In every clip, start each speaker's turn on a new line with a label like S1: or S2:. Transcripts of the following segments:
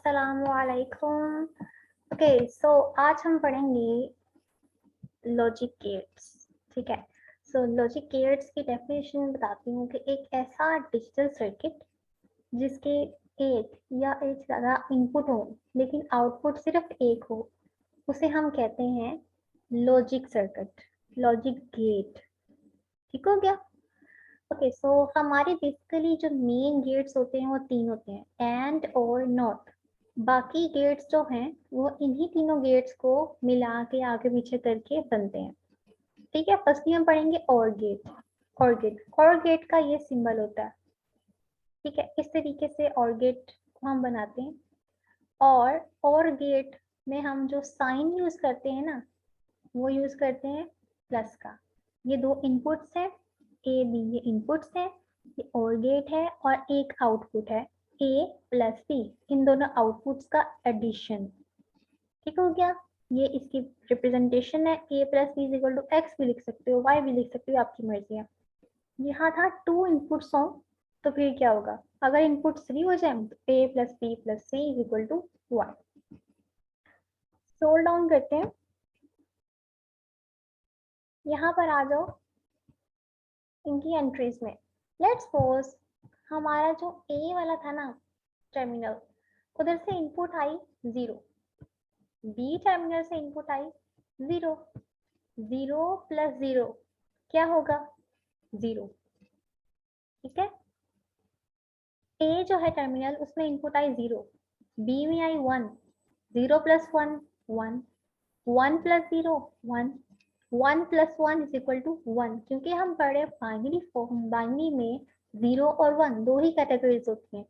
S1: अस्सलामुअलैकुम। ओके, सो आज हम पढ़ेंगे लॉजिक गेट्स। ठीक है, सो लॉजिक गेट्स की डेफिनेशन बताती हूँ कि एक ऐसा डिजिटल सर्किट जिसके एक या एक ज़्यादा इनपुट हो लेकिन आउटपुट सिर्फ एक हो, उसे हम कहते हैं लॉजिक सर्किट, लॉजिक गेट। ठीक हो गया। ओके, सो हमारे बेसिकली जो मेन गेट्स होते हैं वो तीन होते हैं, एंड और नॉट। बाकी गेट्स जो हैं वो इन्हीं तीनों गेट्स को मिला के आगे पीछे करके बनते हैं। ठीक है, फर्स्ट हम पढ़ेंगे और गेट। और गेट का ये सिंबल होता है। ठीक है, इस तरीके से और गेट को हम बनाते हैं। और गेट में हम जो साइन यूज करते हैं ना, वो यूज करते हैं प्लस का। ये दो इनपुट्स है, ए बी, ये इनपुट्स है, ये और गेट है, और एक आउटपुट है ए प्लस बी, इन दोनों आउटपुट्स का एडिशन। ठीक हो गया। ये इसकी रिप्रेजेंटेशन है। A plus B is equal to X भी लिख सकते हो, वाई भी लिख सकते हो, आपकी मर्जी है। यहाँ था टू इनपुट्स हो तो फिर क्या होगा, अगर इनपुट 3 हो जाए तो A plus B plus C is equal to Y. Scroll down करते हैं, यहाँ पर आ जाओ इनकी एंट्रीज में। लेट्स सपोज हमारा जो ए वाला था ना टर्मिनल, उधर से इनपुट आई 0, बी टर्मिनल से इनपुट आई 0, 0 प्लस 0 क्या होगा, 0। ठीक है, ए जो है टर्मिनल उसमें इनपुट आई 0, बी में I 1, 0 plus 1 1, 1 plus 0 1, 1 plus 1 is equal to 1। क्योंकि हम पढ़े बाइनरी फॉर्म, बाइनरी में 0 और 1 दो ही कैटेगरीज होती हैं।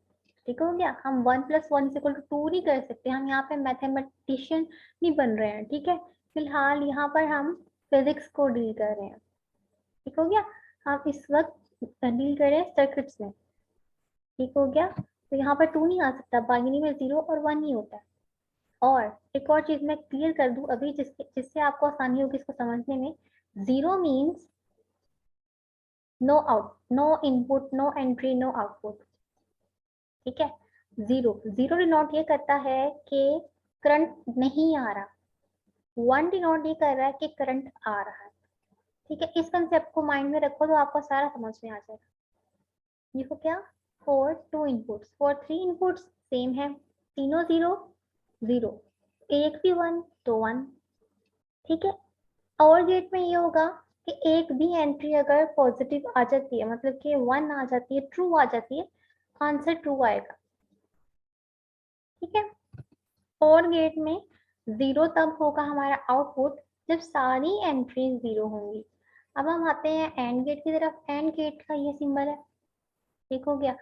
S1: ठीक हो गया, हम 1 प्लस 1 इज इक्वल टू 2 नहीं कर सकते, हम यहाँ पे मैथमेटिशियन नहीं बन रहे हैं। ठीक है, फिलहाल यहाँ पर हम फिजिक्स को डील कर रहे हैं। ठीक हो गया, हम इस वक्त डील कर रहे हैं सर्किट्स में। ठीक हो गया, तो यहाँ पर 2 नहीं आ सकता, बाइनरी में 0 और 1 ही होता है। और एक और चीज मैं क्लियर कर दूं अभी, जिससे आपको आसानी होगी इसको समझने में। 0 means no out, no input, no entry, no output. ठीक है, 0 डिनोट ये करता है कि करंट नहीं आ रहा, 1 डिनोट ये कर रहा है कि करंट आ रहा है। ठीक है, इस कंसेप्ट को माइंड में रखो तो आपको सारा समझ में आ जाएगा। देखो क्या, for 2 inputs, for 3 inputs same है, तीनों 0 0, एक भी 1 तो 1। ठीक है, और गेट में ये होगा कि एक भी एंट्री अगर पॉजिटिव आ जाती है, मतलब कि 1 आ जाती है, ट्रू आ जाती है, आंसर ट्रू आएगा। ठीक है, और गेट में 0 तब होगा हमारा आउटपुट जब सारी एंट्रीज 0 होंगी। अब हम आते हैं एंड गेट की तरफ। एंड गेट का ये सिंबल है। ठीक हो गया,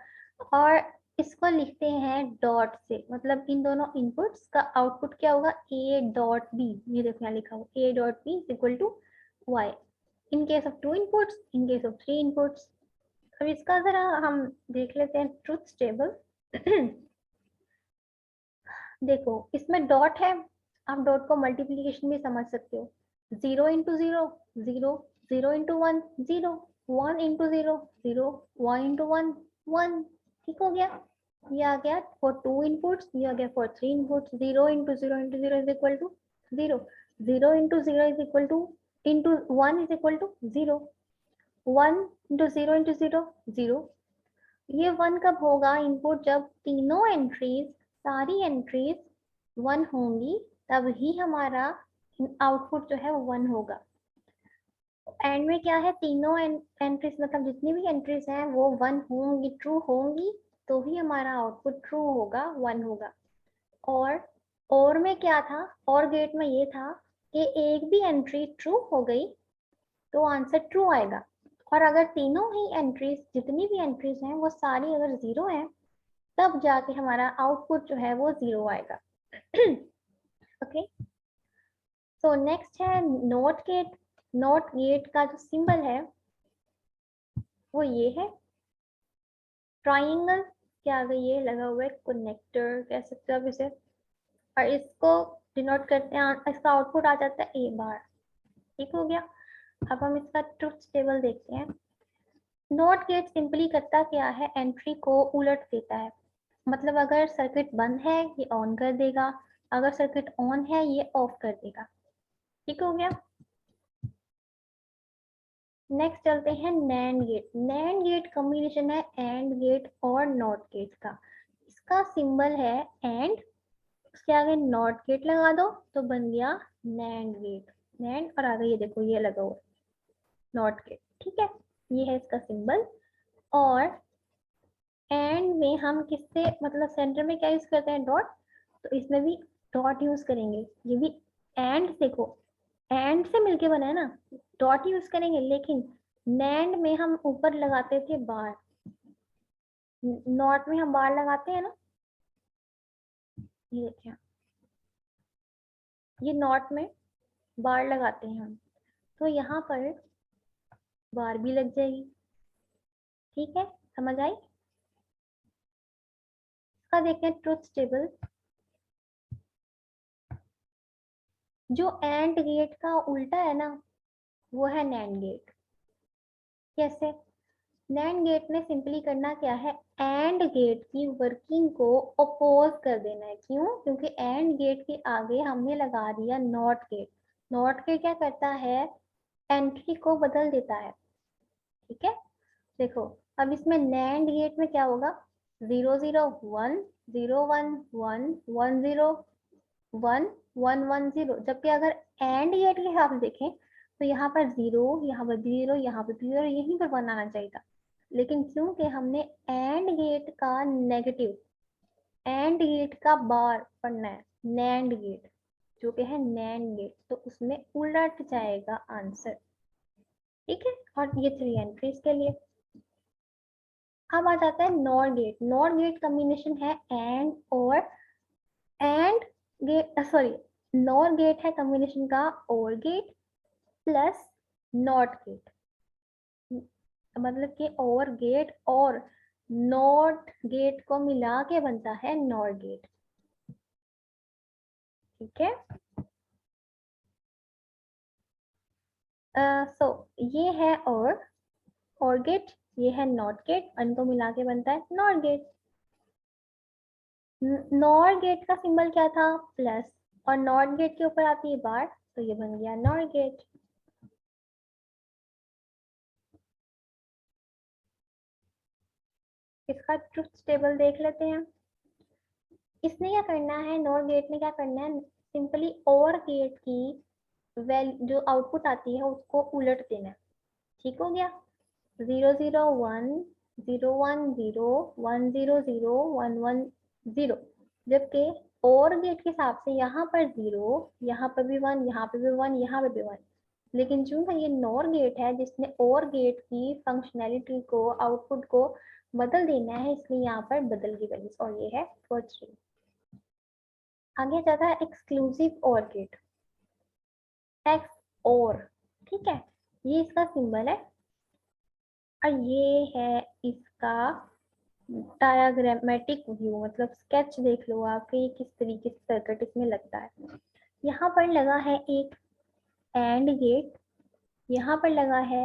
S1: और इसको लिखते हैं डॉट से, मतलब इन दोनों इनपुट्स का आउटपुट क्या होगा, ए डॉट बी। ये देखो यहाँ लिखा हुआ A dot B equal to Y, in case of 2 inputs, in case of 3 inputs. अब इसका जरा हम देख लेते हैं ट्रुथ टेबल। देखो इसमें डॉट है, आप डॉट को मल्टीप्लीकेशन भी समझ सकते हो। 0 इंटू 0 0, 0 इंटू 1 0, 1 इंटू 0 0, 1 इंटू 1 1। ठीक हो गया, ये आ गया फॉर 2 इनपुट्स, ये आ गया for 3 inputs. 0 into 0 into 0 is equal to 0, 0 into 0 is equal to into 1 is equal to 0, 1 into 0 into 0 0। ये 1 कब होगा इनपुट, जब तीनों एंट्रीज, सारी एंट्रीज 1 होंगी, तब ही हमारा आउटपुट जो है वो 1 होगा। एंड में क्या है, तीनों एंट्रीज, मतलब जितनी भी एंट्रीज हैं वो 1 होंगी, ट्रू होंगी, तो ही हमारा आउटपुट ट्रू होगा, 1 होगा। और में क्या था, और गेट में ये था कि एक भी एंट्री ट्रू हो गई तो आंसर ट्रू आएगा, और अगर तीनों ही एंट्रीज, जितनी भी एंट्रीज हैं वो सारी अगर 0 है, तब जाके हमारा आउटपुट जो है वो 0 आएगा। ओके, सो नेक्स्ट है नॉट गेट। नॉट गेट का जो सिंबल है वो ये है, ट्राइंगल के आगे ये लगा हुआ है, कनेक्टर कह सकते हो आप इसे, और इसको डिनोट करते हैं, इसका आउटपुट आ जाता है ए बार। ठीक हो गया, अब हम इसका ट्रुथ टेबल देखते हैं। नॉट गेट सिंपली करता क्या है, एंट्री को उलट देता है। मतलब अगर सर्किट बंद है ये ऑन कर देगा, अगर सर्किट ऑन है ये ऑफ कर देगा। ठीक हो गया। नेक्स्ट चलते हैं NAND gate. NAND gate combination है एंड गेट और नॉट गेट का। इसका सिंबल है एंड, उसके आगे नॉट गेट लगा दो तो बन गया नैंड गेट। नैंड और आगे ये देखो ये लगा हुआ नॉट गेट। ठीक है, ये है इसका सिंबल। और एंड में हम किससे मतलब सेंटर में क्या यूज करते हैं, डॉट, तो इसमें भी डॉट यूज करेंगे। ये भी एंड देखो एंड से मिलके बना है ना, डॉट यूज करेंगे। लेकिन नैंड में हम ऊपर लगाते थे बार, नॉट में हम बार लगाते हैं ना, ये देखिए ये नॉट में बार लगाते हैं हम, तो यहाँ पर बार भी लग जाएगी। ठीक है, समझ आई। इसका देखते हैं ट्रुथ टेबल। जो एंड गेट का उल्टा है ना वो है नैंड गेट। कैसे? नैंड गेट में सिंपली करना क्या है, एंड गेट की वर्किंग को अपोज कर देना है। क्यों? क्योंकि एंड गेट के आगे हमने लगा दिया नॉट गेट। नॉट गेट क्या करता है, एंट्री को बदल देता है। ठीक है, देखो अब इसमें नैंड गेट में क्या होगा, 0 0 1 0 1 1 1 0 1 1 1 0। जबकि अगर एंड गेट के हिसाब से देखें तो यहाँ पर 0, यहाँ पर 0, यहाँ पर 0, यहीं पर 1 आना चाहिए था। लेकिन क्योंकि हमने एंड गेट का नेगेटिव, एंड गेट का बार पढ़ना है, नैंड गेट जो कि है नैंड गेट, तो उसमें उलट जाएगा आंसर। ठीक है, और ये 3 एंट्रीज के लिए। अब आ जाता है NOR gate. NOR gate combination है एंड और, AND gate sorry, NOR gate है कॉम्बिनेशन का OR gate plus not gate. मतलब कि और गेट और नॉट गेट को मिला के बनता है नॉर गेट। ठीक है, सो ये है और गेट, ये है नॉट गेट, इनको मिला के बनता है नॉर गेट। नॉर गेट का सिंबल क्या था, प्लस, और नॉट गेट के ऊपर आती है बार, तो ये बन गया नॉर गेट। इसका ट्रुथ टेबल देख लेते हैं। इसने क्या करना है, नॉर गेट ने क्या करना है, सिंपली और गेट की जो आउटपुट आती है उसको उलट देना है। ठीक हो गया, 0 0 1 0 1 0 1 0 0 1 1 0। जबकि और गेट के हिसाब से यहाँ पर 0, यहाँ पर भी 1, यहाँ पे भी 1, यहाँ पे भी 1। लेकिन चूंकि ये नॉर गेट है जिसने और गेट की फंक्शनैलिटी को, आउटपुट को बदल देना है, इसलिए यहाँ पर बदल की वैल्यूज, और ये है फर्स्ट स्ट्रिंग। आगे जाता है एक्सक्लूसिव और गेट, एक्स और। ठीक है, ये इसका सिंबल है और ये है इसका डायग्रामेटिक व्यू, मतलब स्केच देख लो आप कि किस तरीके से सर्किट इसमें लगता है। यहाँ पर लगा है एक एंड गेट, यहाँ पर लगा है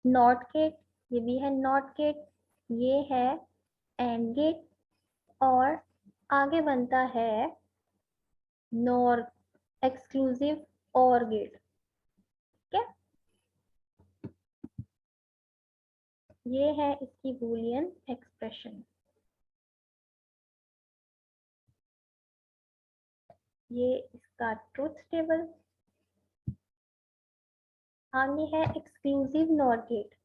S1: नॉट गेट, ये भी है नॉट गेट, ये है एंड गेट, और आगे बनता है नॉर एक्सक्लूसिव और गेट। ठीक है, ये है इसकी बूलियन एक्सप्रेशन। ये इसका ट्रुथ टेबल। आगे है एक्सक्लूसिव नॉर गेट,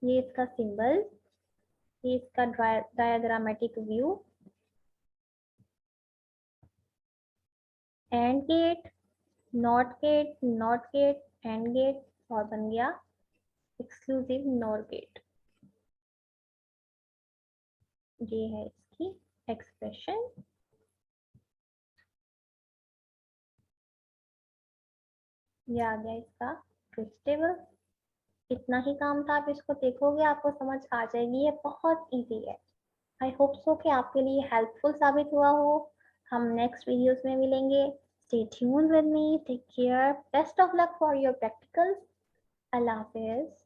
S1: ये इसका सिंबल, ये इसका diagrammatic view. AND gate, NOT gate, NOT gate, AND gate, और बन गया एक्सक्लूसिव नॉर गेट। ये है इसकी एक्सप्रेशन। ये आ गया इसका ट्रुथ टेबल। इतना ही काम था, आप इसको देखोगे आपको समझ आ जाएगी, ये बहुत इजी है। आई होप सो कि आपके लिए हेल्पफुल साबित हुआ हो। हम नेक्स्ट वीडियोस में मिलेंगे। Stay tuned with me, take care, best of luck for your practicals. अल्लाह हाफिज।